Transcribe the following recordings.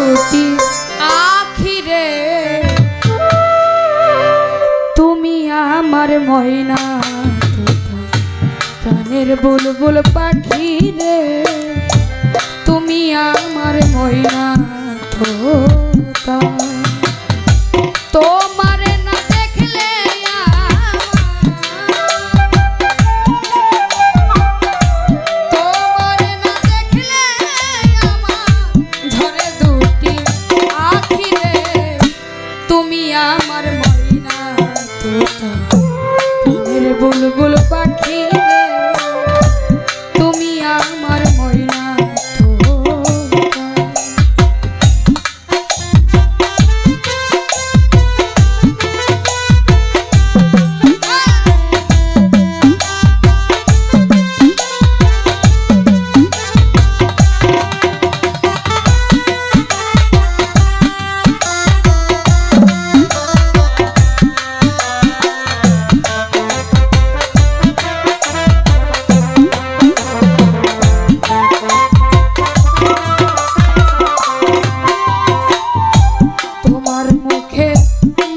দুটি আখিরে তুমি আমার ময়না প্রাণের বুলবুল পাখি রে তুমি আমার ময়না তোতা তোমারে না দেখলে তোমারে না দেখলে আমার ঝরে দুটি আখি রে তুমি আমার ময়না তোতা প্রাণের বুলবুল পাখি রে তুমি আমার ময়না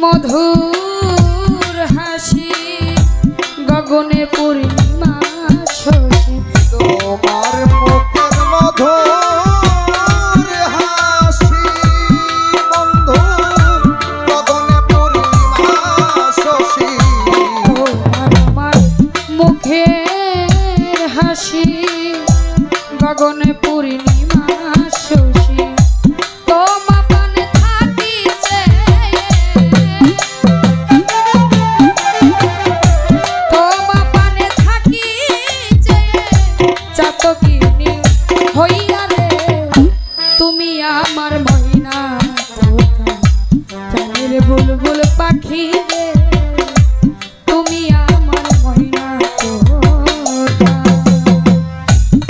মধুর হাসি গগনে পূর্ণিমা শশী তোমার মুখের মধুর হাসি বন্ধু গগনে পূর্ণিমা শশী আমার মুখের হাসি গগনে পূর্ণিমা শশী তুমি আমার ময়না তোতা প্রাণের বুলবুল পাখি রে তুমি আমার ময়না তোতা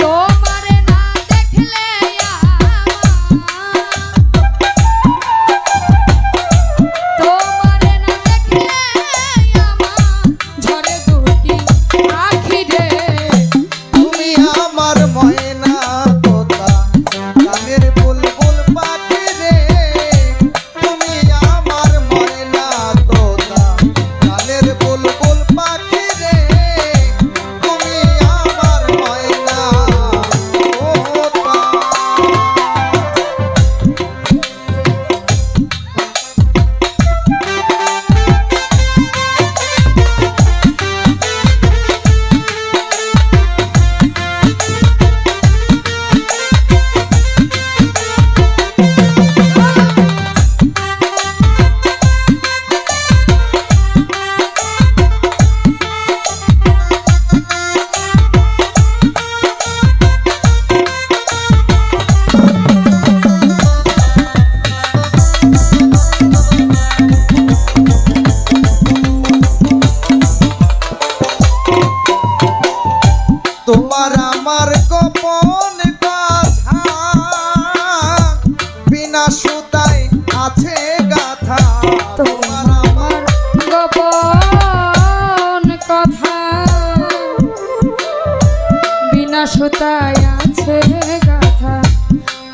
তোমারে না দেখলে তোমারে না দেখলে আমার ঝরে দুটি আখি রে তুমি আমার ময়না তোতা প্রাণের বুলবুল পাখি রে তুমি আমার ময়না তোতা প্রাণের বুলবুল পাখি রে তুমি আমার ময়না তোতা তোমার আমার গোপন কথা বিনা সুতায় আছে গাথা তোমার আমার গোপন কথা বিনা সুতায় আছে গাথা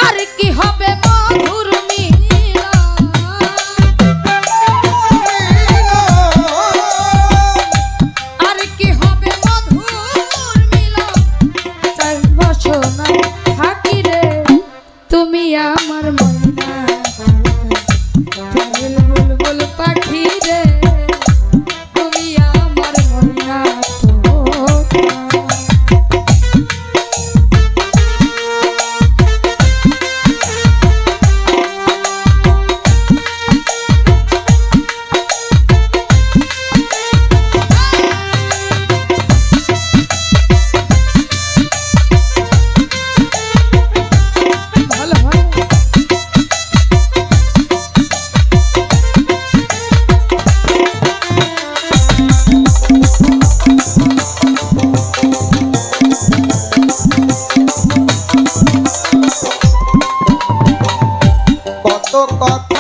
আর কি হবে মধুর আর কি হবে মধুর মিলন চাই বসনা থাকি রে তুমি আমার ময়না প্রাণের বুলবুল পাখি রে তুমি আমার ময়না তোতা কত